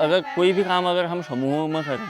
अगर कोई भी काम अगर हम समूहों में करें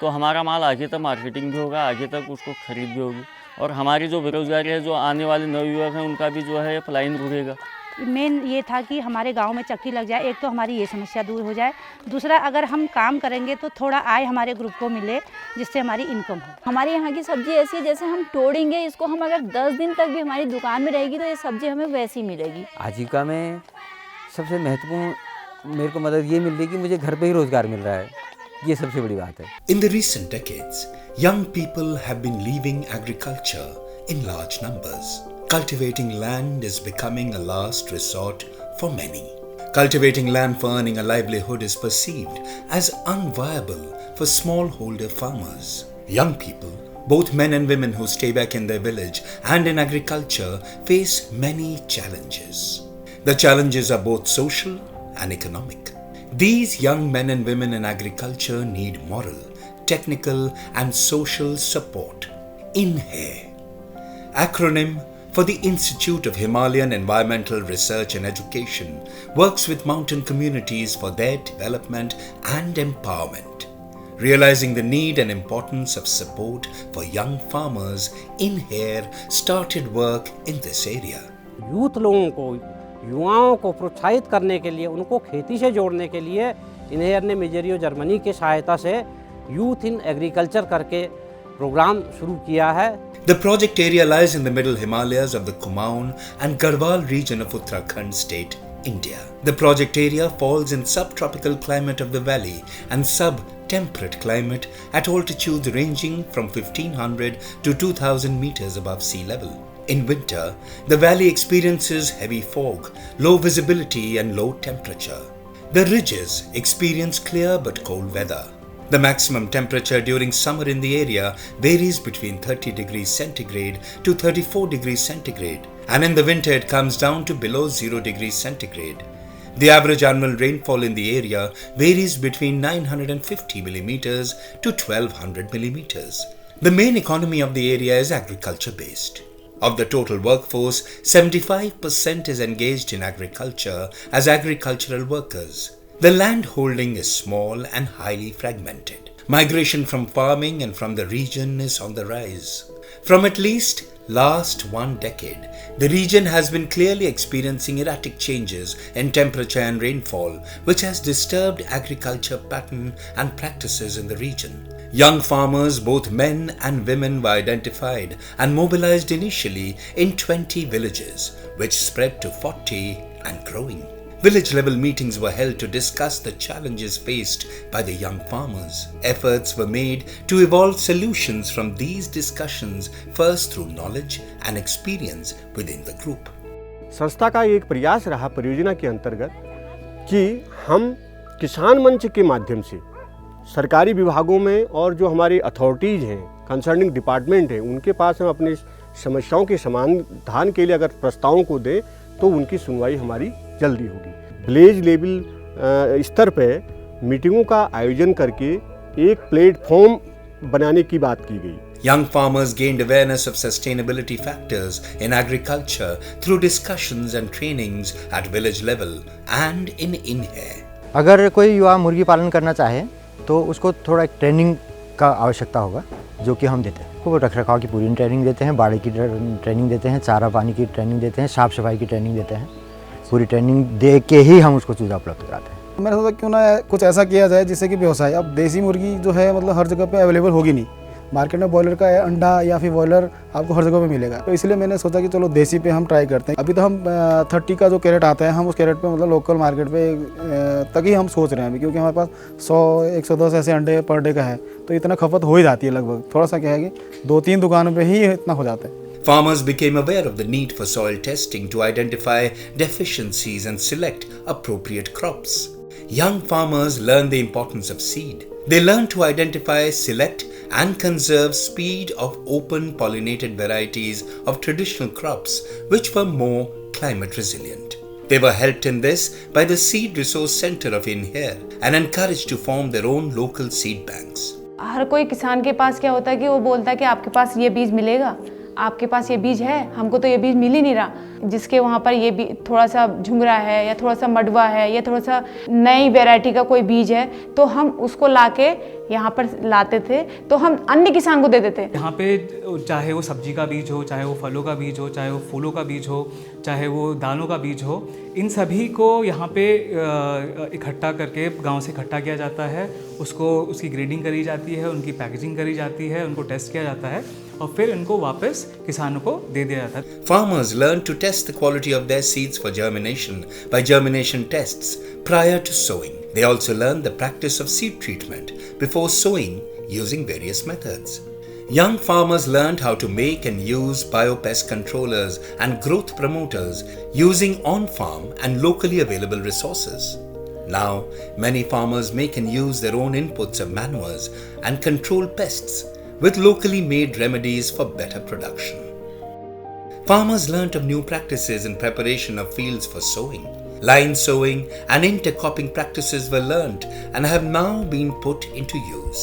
तो हमारा माल आगे तक मार्केटिंग भी होगा, आगे तक उसको खरीद भी होगी, और हमारी जो बेरोजगारी है, जो आने वाले नवयुवक हैं, उनका भी जो है पलायन रुकेगा। मेन ये था कि हमारे गांव में चक्की लग जाए, एक तो हमारी ये समस्या दूर हो जाए, दूसरा अगर हम काम करेंगे तो थोड़ा आय हमारे ग्रुप को मिले जिससे हमारी इनकम हो। हमारे यहाँ की सब्जी ऐसी है जैसे हम तोड़ेंगे इसको, हम अगर 10 दिन तक भी हमारी दुकान में रहेगी तो ये सब्जी हमें वैसी मिलेगी। आजीविका में सबसे महत्वपूर्ण मेरे को मदद ये मिल रही कि मुझे घर पे ही रोजगार मिल रहा है, ये सबसे बड़ी बात है। In the recent decades, young people have been leaving agriculture in large numbers. Cultivating land is becoming a last resort for many. Cultivating land for earning a livelihood is perceived as unviable for smallholder farmers. Young people, both men and women who stay back in their village and in agriculture, face many challenges. The challenges are both social and economic. These young men and women in agriculture need moral, technical and social support. Inhere, acronym for the Institute of Himalayan Environmental Research and Education, works with mountain communities for their development and empowerment. Realizing the need and importance of support for young farmers, Inhere started work in this area. Youth लोगों को, युवाओं को प्रोत्साहित करने के लिए, उनको खेती से जोड़ने के लिए इन्हेयर ने मिजरियो जर्मनी की सहायता से यूथ इन एग्रीकल्चर करके प्रोग्राम शुरू किया है। The project area lies in the middle Himalayas of the Kumaon and Garhwal region of Uttarakhand state, India. The project area falls in subtropical climate of the valley and sub-temperate climate at altitudes ranging from 1500 to 2000 meters above sea level. In winter, the valley experiences heavy fog, low visibility and low temperature. The ridges experience clear but cold weather. The maximum temperature during summer in the area varies between 30 degrees centigrade to 34 degrees centigrade, and in the winter it comes down to below 0 degrees centigrade. The average annual rainfall in the area varies between 950 millimeters to 1200 millimeters. The main economy of the area is agriculture based. Of the total workforce, 75% is engaged in agriculture as agricultural workers. The land holding is small and highly fragmented. Migration from farming and from the region is on the rise. From at least last 1 decade, the region has been clearly experiencing erratic changes in temperature and rainfall, which has disturbed agriculture pattern and practices in the region. Young farmers, both men and women, were identified and mobilized initially in 20 villages, which spread to 40 and growing. Village level meetings were held to discuss the challenges faced by the young farmers. Efforts were made to evolve solutions from these discussions, first through knowledge and experience within the group. संस्था का एक प्रयास रहा परियोजना के अंतर्गत कि हम किसान मंच के माध्यम से सरकारी विभागों में और जो हमारे अथॉरिटीज़ हैं, कंसर्निंग डिपार्टमेंट हैं, उनके पास हम अपनी समस्याओं के समाधान के लिए अगर प्रस्तावों को दें तो उनकी सुनवाई हमारी जल्दी होगी। विलेज लेवल स्तर पे मीटिंगों का आयोजन करके एक प्लेटफॉर्म बनाने की बात की गई। Young farmers gained awareness of sustainability factors in agriculture through discussions and trainings at village level and in Inhere. अगर कोई युवा मुर्गी पालन करना चाहे तो उसको थोड़ा ट्रेनिंग का आवश्यकता होगा, जो कि हम देते हैं। वो रखरखाव की पूरी ट्रेनिंग देते हैं, बाड़े की ट्रेनिंग देते हैं, चारा पानी की ट्रेनिंग देते हैं, साफ सफाई की ट्रेनिंग देते हैं। पूरी ट्रेनिंग दे के ही हम उसको चूजा उपलब्ध कराते हैं। मैंने सोचा क्यों ना कुछ ऐसा किया जाए जिससे कि व्यवसाय, अब देसी मुर्गी जो है मतलब हर जगह पे अवेलेबल होगी नहीं, मार्केट में बॉयलर का अंडा या फिर बॉयलर आपको हर जगह पे मिलेगा, तो इसलिए मैंने सोचा कि चलो देसी पे हम ट्राई करते हैं। अभी तो हम 30 का जो कैरेट आता है हम उस कैरेट पे मतलब लोकल मार्केट पे तक ही हम सोच रहे हैं अभी, क्योंकि हमारे पास 100-110 ऐसे अंडे पर डे का है, तो इतना खपत हो ही जाती है लगभग। थोड़ा सा क्या है कि 2-3 दुकानों पे ही इतना हो जाता है। Farmers became aware of the need for soil testing to identify deficiencies and select appropriate crops. Young farmers learned the importance of seed. They learned to identify, select and conserve seed of open pollinated varieties of traditional crops which were more climate resilient. They were helped in this by the Seed Resource Center of Inhere and encouraged to form their own local seed banks. हर कोई किसान के पास क्या होता है कि वो बोलता है कि आपके पास ये बीज मिलेगा, आपके पास ये बीज है, हमको तो ये बीज मिल ही नहीं रहा। जिसके वहाँ पर ये भी थोड़ा सा झुमरा है या थोड़ा सा मडवा है या थोड़ा सा नई वैरायटी का कोई बीज है, तो हम उसको लाके यहाँ पर लाते थे, तो हम अन्य किसान को दे देते। यहाँ पे चाहे वो सब्जी का बीज हो, चाहे वो फलों का बीज हो, चाहे वो फूलों का बीज हो, चाहे वो दालों का बीज हो, इन सभी को यहाँ पे इकट्ठा करके गांव से इकट्ठा किया जाता है, उसकी ग्रेडिंग करी जाती है, उनकी पैकेजिंग करी जाती है, उनको टेस्ट किया जाता है और फिर इनको वापस किसानों को दे दिया जाता है। Farmers learn to test the quality of their seeds for germination by germination tests prior to sowing. They also learn the practice of seed treatment before sowing using various methods. Young farmers learned how to make and use biopest controllers and growth promoters using on-farm and locally available resources. Now, many farmers make and use their own inputs of manures and control pests with locally made remedies for better production. Farmers learnt of new practices in preparation of fields for sowing. Line sowing and intercropping practices were learnt and have now been put into use.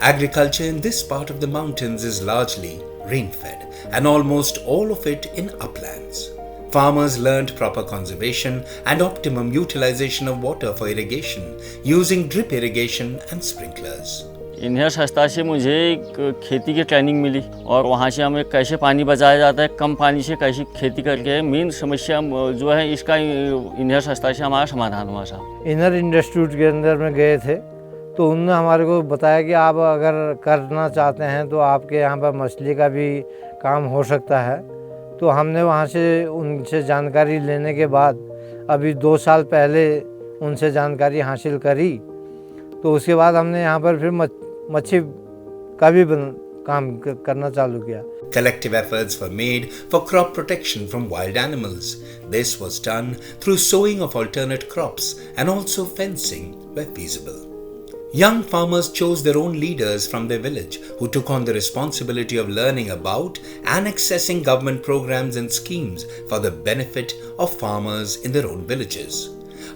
Agriculture in this part of the mountains is largely rain-fed and almost all of it in uplands. Farmers learnt proper conservation and optimum utilization of water for irrigation using drip irrigation and sprinklers. इन्हेर संस्था से मुझे खेती की training मिली और वहाँ से हमें कैसे पानी बचाया जाता है, कम पानी से कैसे खेती करके मेन समस्या जो है इसका इन्हेर संस्था से हमारा समाधान हुआ साहब। इनर इंस्टीट्यूट के अंदर में गए थे तो उन्होंने हमारे को बताया कि आप अगर करना चाहते हैं तो आपके यहाँ पर मछली का भी काम हो सकता है। तो हमने वहाँ से उनसे जानकारी लेने के बाद अभी 2 साल पहले उनसे जानकारी हासिल करी, तो उसके बाद हमने यहाँ पर फिर मच्छी का भी काम करना चालू किया। Collective efforts were made for crop protection from wild animals. This was done through sowing of alternate crops and also fencing where feasible. Young farmers chose their own leaders from their village who took on the responsibility of learning about and accessing government programs and schemes for the benefit of farmers in their own villages.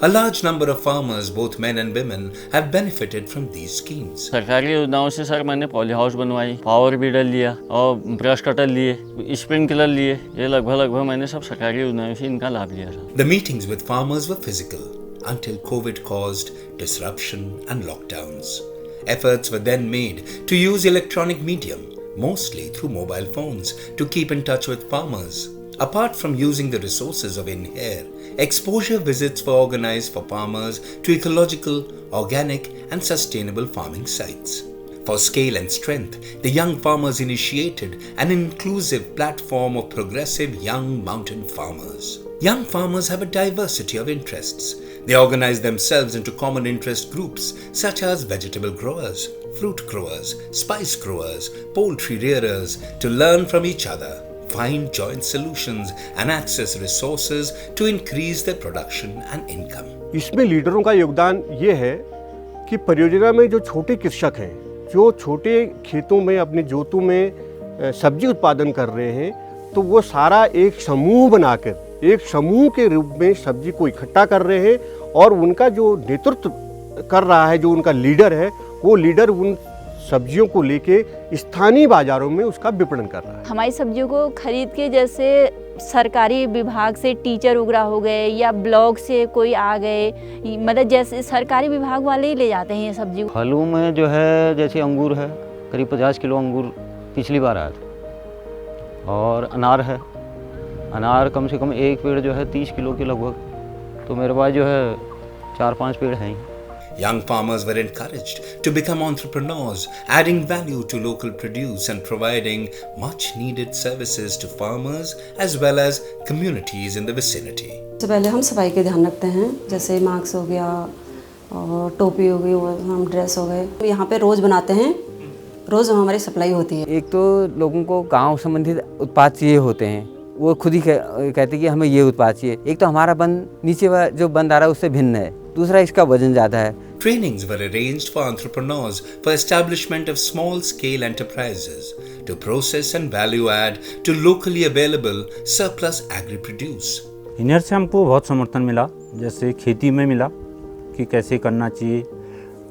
A large number of farmers, both men and women, have benefited from these schemes. सरकारी योजनाओं से sir मैंने poly house बनवाई, power bidder लिया और brush cutter लिए, sprinkler लिए। ये लगभग मैंने सब सरकारी योजनाओं से इनका लाभ लिया था। The meetings with farmers were physical until COVID caused disruption and lockdowns. Efforts were then made to use electronic medium, mostly through mobile phones, to keep in touch with farmers. Apart from using the resources of Inhere, exposure visits were organized for farmers to ecological, organic and sustainable farming sites. For scale and strength, the young farmers initiated an inclusive platform of progressive young mountain farmers. Young farmers have a diversity of interests. They organize themselves into common interest groups such as vegetable growers, fruit growers, spice growers, poultry rearers to learn from each other, find joint solutions and access resources to increase their production and income. इसमें लीडरों का योगदान ये है कि परियोजना में जो छोटे कृषक हैं, जो छोटे खेतों में अपने जोतों में सब्जी उत्पादन कर रहे हैं, तो वो सारा एक समूह बनाकर एक समूह के रूप में सब्जी को इकट्ठा कर रहे हैं और उनका जो नेतृत्व कर रहा है, जो उनका लीडर है, वो लीडर उन सब्जियों को लेके स्थानीय बाजारों में उसका विपणन कर रहा है। हमारी सब्जियों को खरीद के जैसे सरकारी विभाग से टीचर वगैरह हो गए या ब्लॉक से कोई आ गए, मतलब जैसे सरकारी विभाग वाले ही ले जाते हैं ये सब्जी। फलों में जो है जैसे अंगूर है, करीब 50 किलो अंगूर पिछली बार आया था और अनार है। अनार कम से कम एक पेड़ जो है 30 किलो के लगभग, तो मेरे पास जो है 4-5 पेड़ हैं। Young farmers were encouraged to become entrepreneurs, adding value to local produce and providing much needed services to farmers as well as communities in the vicinity. सबसे पहले हम सफाई के ध्यान रखते हैं, जैसे मास्क हो गया और टोपी हो गई, वो हम ड्रेस हो गए। यहाँ पे रोज़ बनाते हैं, रोज़ हमारी सप्लाई होती है। एक तो लोगों को गांव संबंधित उत्पाद चाहिए होते हैं, वो खुद ही कहते हैं कि हमें ये उत्पाद चाहिए। एक तो हमारा बन नीचे जो बंद आ रहा है उससे भिन्न है, दूसरा इसका वजन ज़्यादा है। Trainings were arranged for entrepreneurs for establishment of small-scale enterprises to process and value add to locally available surplus agri-produce. इनहेर से हमको बहुत समर्थन मिला, जैसे खेती में मिला कि कैसे करना चाहिए,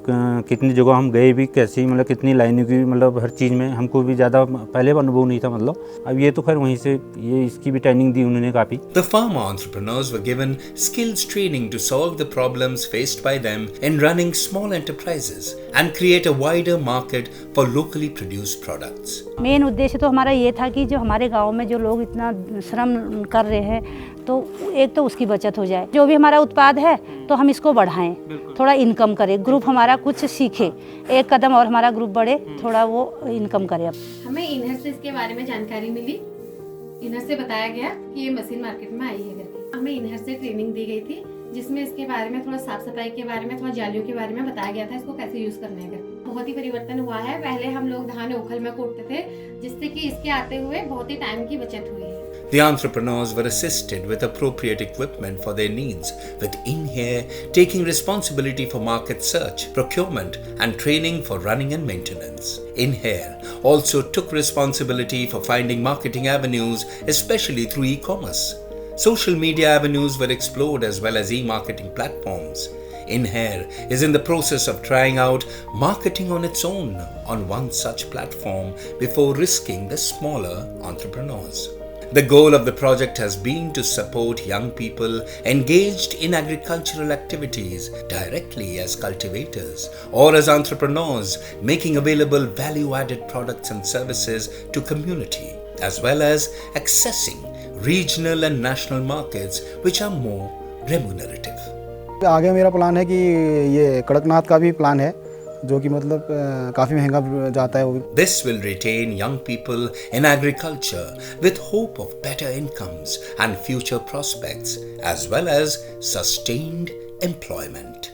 कितनी जगह हम गए भी, कैसी मतलब कितनी लाइनों की, मतलब हर चीज़ में हमको भी ज़्यादा पहले अनुभव नहीं था। मतलब अब ये तो खैर वहीं से ये इसकी भी ट्रेनिंग दी उन्होंने काफ़ी। The farmer entrepreneurs were given skills training to solve the problems faced by them in running small enterprises and create a wider market for locally produced products. Main उद्देश्य तो हमारा ये था कि जो हमारे गांव में जो लोग इतना श्रम कर रहे हैं, तो एक तो उसकी बचत हो जाए, जो भी हमारा उत्पाद है तो हम इसको बढ़ाएं, थोड़ा इनकम करें, ग्रुप हमारा कुछ सीखे, एक कदम और हमारा ग्रुप बढ़े, थोड़ा वो इनकम करे। हमें इनहर से इसके बारे में जानकारी मिली। इनहर से बताया गया कि ये मशीन मार्केट में आई है करके। हमें इनहर से ट्रेनिंग दी गई थी, जिसमें इसके बारे में थोड़ा साफ सफाई के बारे में, थोड़ा जालियों के बारे में बताया गया था, इसको कैसे यूज करना है। बहुत ही परिवर्तन हुआ है। पहले हम लोग धान ओखल में कूटते थे, जिससे कि इसके आते हुए बहुत ही टाइम की बचत हुई है। The entrepreneurs were assisted with appropriate equipment for their needs, with Inhere taking responsibility for market search, procurement and training for running and maintenance. Inhere also took responsibility for finding marketing avenues, especially through e-commerce. Social media avenues were explored as well as e-marketing platforms. Inhere is in the process of trying out marketing on its own on one such platform before risking the smaller entrepreneurs. The goal of the project has been to support young people engaged in agricultural activities directly as cultivators or as entrepreneurs, making available value-added products and services to community, as well as accessing regional and national markets which are more remunerative. आगे मेरा plan है कि ये कड़कनाथ का भी plan है, जो कि मतलब काफ़ी महंगा जाता है वो। This will retain young people in agriculture with hope of better incomes and future prospects, as well as sustained employment.